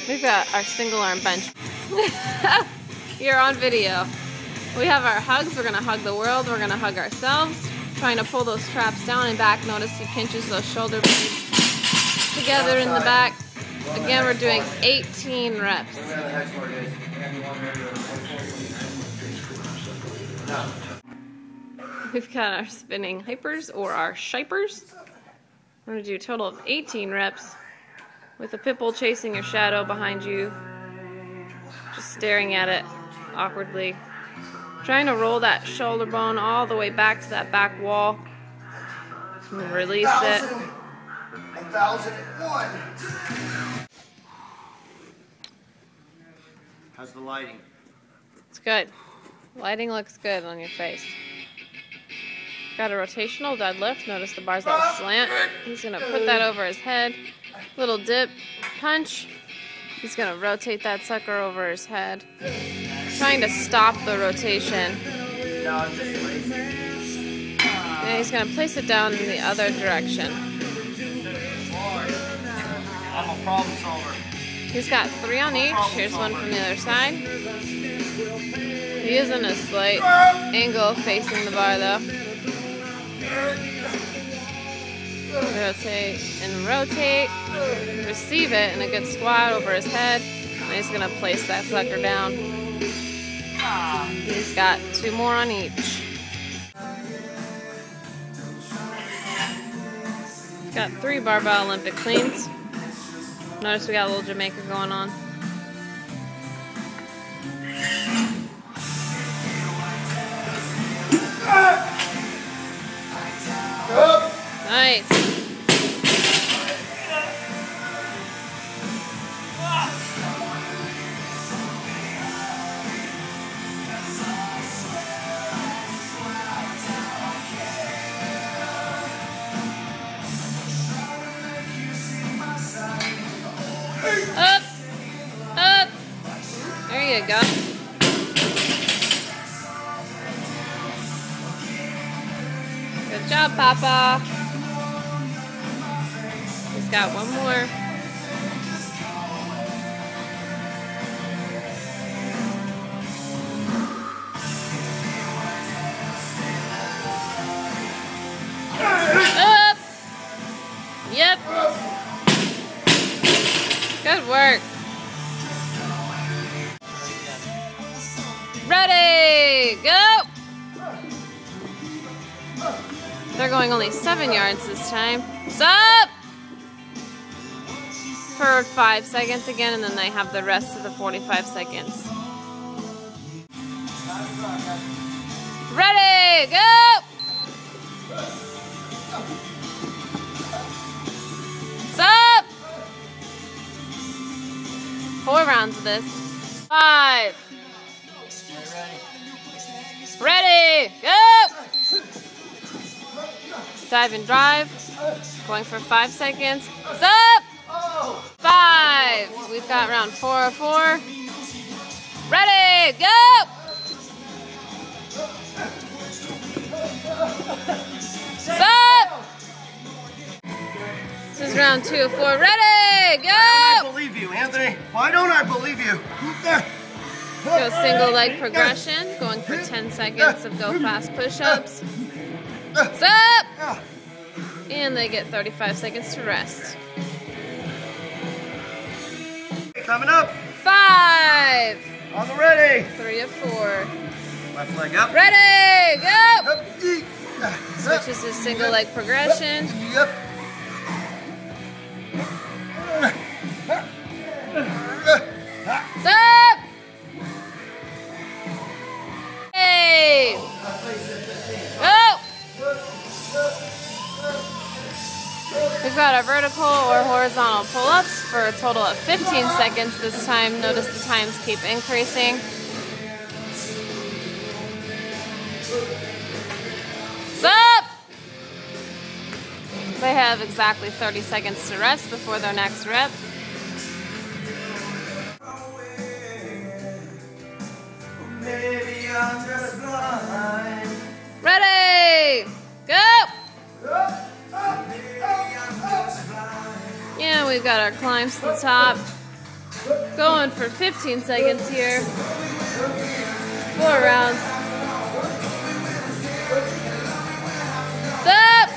We've got our single arm bench. You're on video. We have our hugs. We're gonna hug the world. We're gonna hug ourselves. Trying to pull those straps down and back. Notice he pinches those shoulder blades together in the back. Again, we're doing 18 reps. We've got our spinning hypers or our shipers. We're gonna do a total of 18 reps with a pit bull chasing your shadow behind you, just staring at it awkwardly. Trying to roll that shoulder bone all the way back to that back wall. And release it. 1001. How's the lighting? It's good. Lighting looks good on your face. Got a rotational deadlift. Notice the bar's at a slant. He's gonna put that over his head. Little dip, punch. He's gonna rotate that sucker over his head. Trying to stop the rotation. And he's gonna place it down in the other direction. I'm a problem solver. He's got 3 on each. Here's one from the other side. He is in a slight angle facing the bar though. Rotate and rotate. Receive it in a good squat over his head. And he's gonna place that sucker down. He's got 2 more on each. Got 3 barbell Olympic cleans. Notice we got a little Jamaica going on. Nice. Up, up. There you go. Good job, Papa. He's got one more. Up. Yep. Good work. Ready, go! They're going only 7 yards this time. Stop! For 5 seconds again, and then they have the rest of the 45 seconds. Ready, go! Stop! 4 rounds of this. 5. Ready, go! Dive and drive. Going for 5 seconds. Stop! 5. We've got round 4 of 4. Ready, go! Stop! This is round 2 of 4. Ready, go! Why don't I believe you, Anthony? Why don't I believe you? Go single leg progression. Going for 10 seconds of go fast push-ups. Stop! And they get 35 seconds to rest. Coming up. 5. On the ready. 3 of 4. Left leg up. Ready, go! Up. Switches to single leg progression. Yep. Stop! Hey! Go! We've got our vertical or horizontal pull-ups for a total of 15 seconds this time. Notice the times keep increasing. Stop! They have exactly 30 seconds to rest before their next rep. Ready, go! Yeah, we've got our climbs to the top. Going for 15 seconds here. 4 rounds. What's up?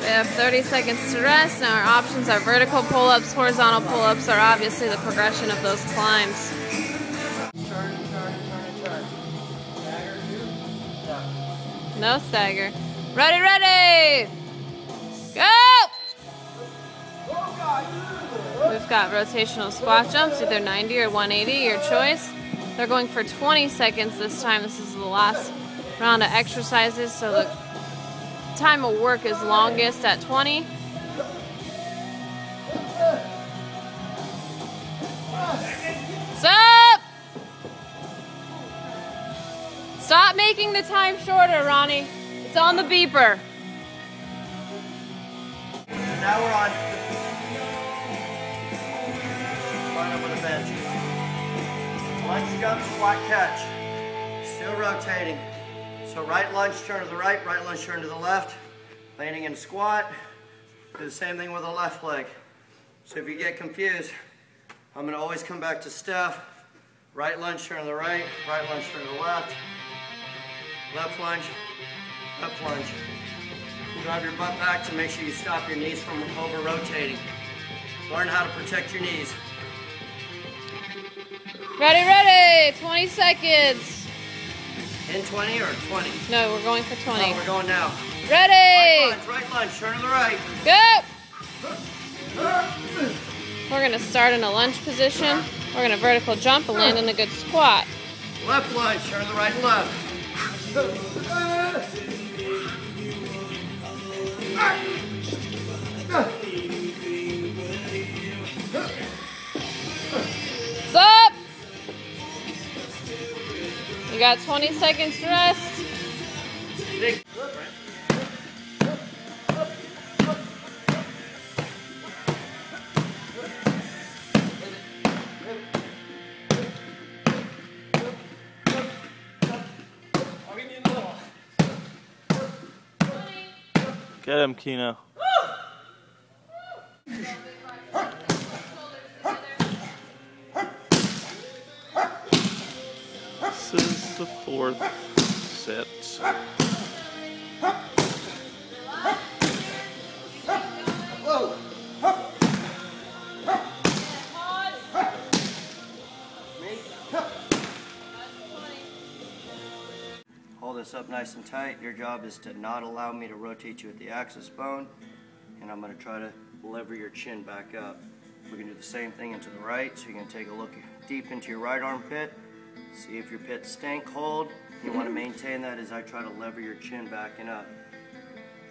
We have 30 seconds to rest. Now our options are vertical pull-ups, horizontal pull-ups are obviously the progression of those climbs. Turn. No stagger. Ready! Go! We've got rotational squat jumps, either 90 or 180, your choice. They're going for 20 seconds this time. This is the last round of exercises, so the time of work is longest at 20. Stop! Stop making the time shorter, Ronnie. It's on the beeper. Now we're on. Line up with a bench. Lunge jump, squat catch. Still rotating. So right lunge, turn to the right lunge, turn to the left. Landing in squat. Do the same thing with the left leg. So if you get confused, I'm going to always come back to Steph. Right lunge, turn to the right lunge, turn to the left. Left lunge, left lunge. Drive your butt back to make sure you stop your knees from over-rotating. Learn how to protect your knees. Ready, 20 seconds. In 20 or 20? No, we're going for 20. Oh, we're going now. Ready. Right lunge, turn to the right. Go. We're gonna start in a lunge position. We're gonna vertical jump and land in a good squat. Left lunge, turn to the right and left. Stop! You got 20 seconds to rest. Get him, Kino. This is the 4th set. Hold this up nice and tight. Your job is to not allow me to rotate you at the axis bone, and I'm going to try to lever your chin back up. We can do the same thing into the right, so you can take a look deep into your right armpit, see if your pits stink. Hold. You want to maintain that as I try to lever your chin back and up.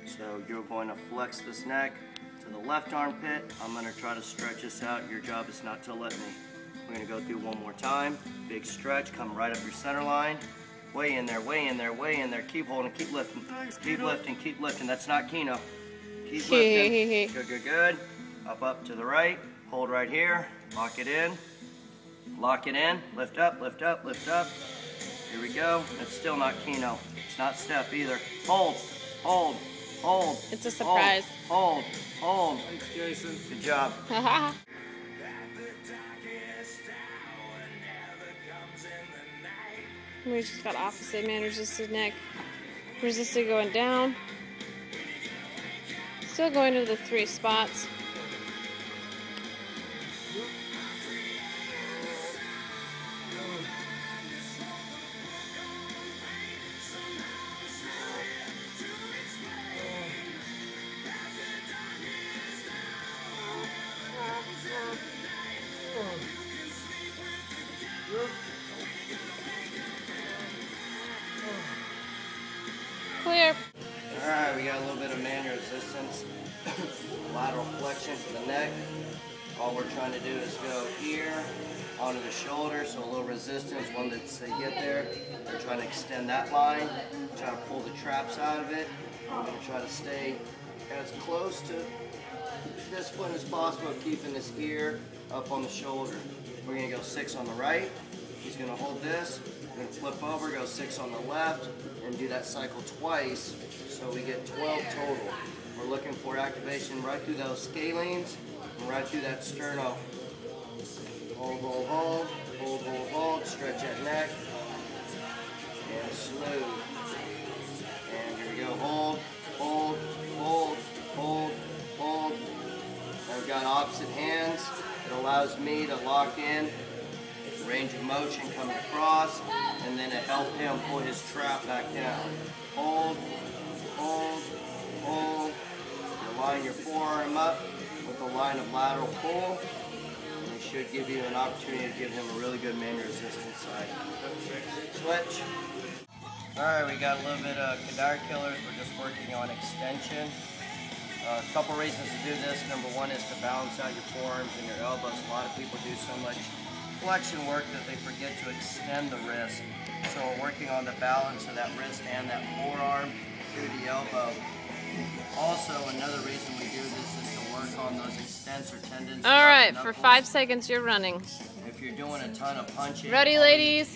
So you're going to flex this neck to the left armpit. I'm going to try to stretch this out. Your job is not to let me. We're going to go through one more time. Big stretch. Come right up your center line. Way in there, way in there, way in there. Keep holding, keep lifting. Keep lifting, keep lifting. That's not Kino. Keep lifting. Good. Up to the right. Hold right here. Lock it in. Lock it in. Lift up, lift up, lift up. Here we go. It's still not Kino. It's not Steph either. Hold, hold, hold. It's a surprise. Hold. Thanks, Jason. Good job. We just got opposite man resisted neck. Resisted going down. Still going to the 3 spots. Clear. Alright, we got a little bit of manual resistance. Lateral flexion for the neck. All we're trying to do is go here onto the shoulder, so a little resistance. When they get there, they're trying to extend that line, try to pull the traps out of it. We're going to try to stay as close to this foot as possible, keeping this ear up on the shoulder. We're going to go 6 on the right. He's going to hold this. We're going to flip over, go 6 on the left, and do that cycle twice, so we get 12 total. We're looking for activation right through those scalenes and right through that Hold, hold, hold. Hold, hold, hold. Stretch that neck. And smooth. And here we go. Hold, hold, hold, hold, hold. I've got opposite hands. It allows me to lock in, range of motion coming across, and then to help him pull his trap back down. Hold, hold, hold. You line your forearm up with a line of lateral pull, and it should give you an opportunity to give him a really good manual resistance side. Switch. Alright, we got a little bit of cadaver killers. We're just working on extension. A couple reasons to do this. Number one is to balance out your forearms and your elbows. A lot of people do so much flexion work that they forget to extend the wrist. So we're working on the balance of that wrist and that forearm through the elbow. Also, another reason we do this is to work on those extensor tendons. Alright, for 5 seconds you're running. If you're doing a ton of punching. Ready, ladies?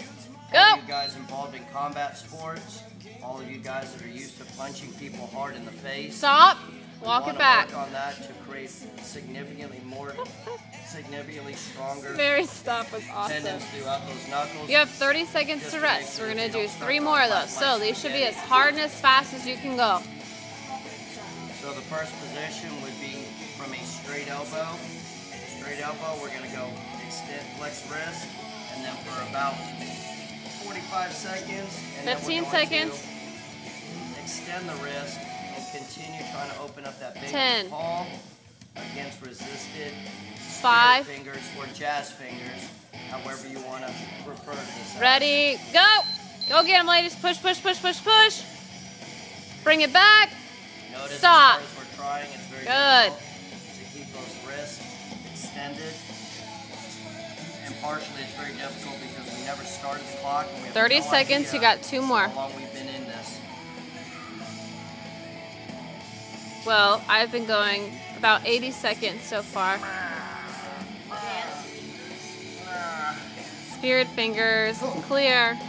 All Go! you guys involved in combat sports, all of you guys that are used to punching people hard in the face. Stop! Walk it back. Work on that to create significantly stronger Very stuff was awesome. tendons throughout those knuckles. You have 30 seconds to rest. We're going to do 3 more of those. So these should be as hard and as fast as you can go. So the first position would be from a straight elbow. Straight elbow, we're going to go extend, flex wrist, and then for about 45 seconds. And 15 seconds. Extend the wrist and continue trying to open up that big 10. palm against resisted 5. fingers or jazz fingers, however you want to refer to this. Ready, go! Go get them, ladies. Push, push, push, push, push. Bring it back. Notice Stop. as we're trying, it's very Good. difficult to keep those wrists extended. And partially it's very difficult because we never started the clock. And we have 30 no seconds, idea you got 2 more. how long we've been in this. Well, I've been going about 80 seconds so far. Spirit fingers, clear.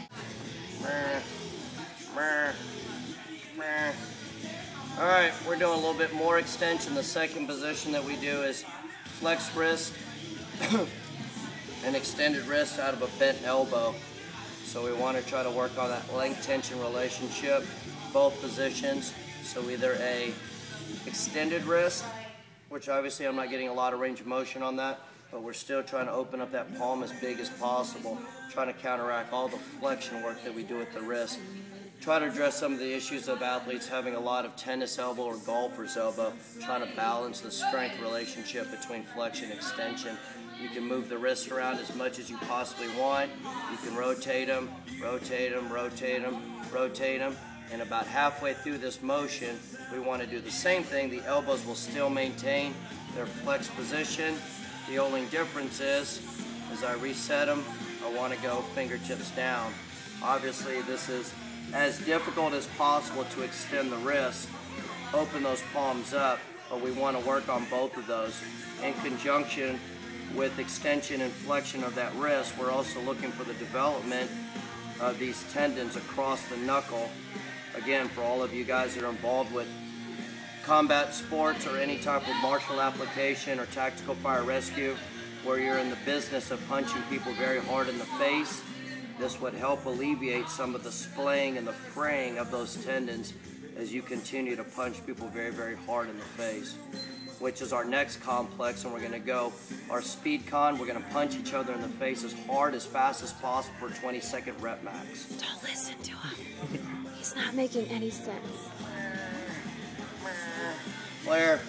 Alright, we're doing a little bit more extension. The second position that we do is flex wrist and extended wrist out of a bent elbow. So we want to try to work on that length tension relationship, both positions. So either a extended wrist, which obviously I'm not getting a lot of range of motion on that, but we're still trying to open up that palm as big as possible, trying to counteract all the flexion work that we do at the wrist. Try to address some of the issues of athletes having a lot of tennis elbow or golfer's elbow, trying to balance the strength relationship between flexion and extension. You can move the wrist around as much as you possibly want. You can rotate them, rotate them, rotate them, rotate them. And about halfway through this motion, we want to do the same thing. The elbows will still maintain their flexed position. The only difference is, as I reset them, I want to go fingertips down. Obviously, this is as difficult as possible to extend the wrist, open those palms up, but we want to work on both of those. In conjunction with extension and flexion of that wrist, we're also looking for the development of these tendons across the knuckle. Again, for all of you guys that are involved with combat sports or any type of martial application or tactical fire rescue, where you're in the business of punching people very hard in the face, this would help alleviate some of the splaying and the fraying of those tendons as you continue to punch people very, very hard in the face, which is our next complex. And we're going to go our speed con. We're going to punch each other in the face as hard, as fast as possible for 20-second rep max. Don't listen to him. He's not making any sense. Claire.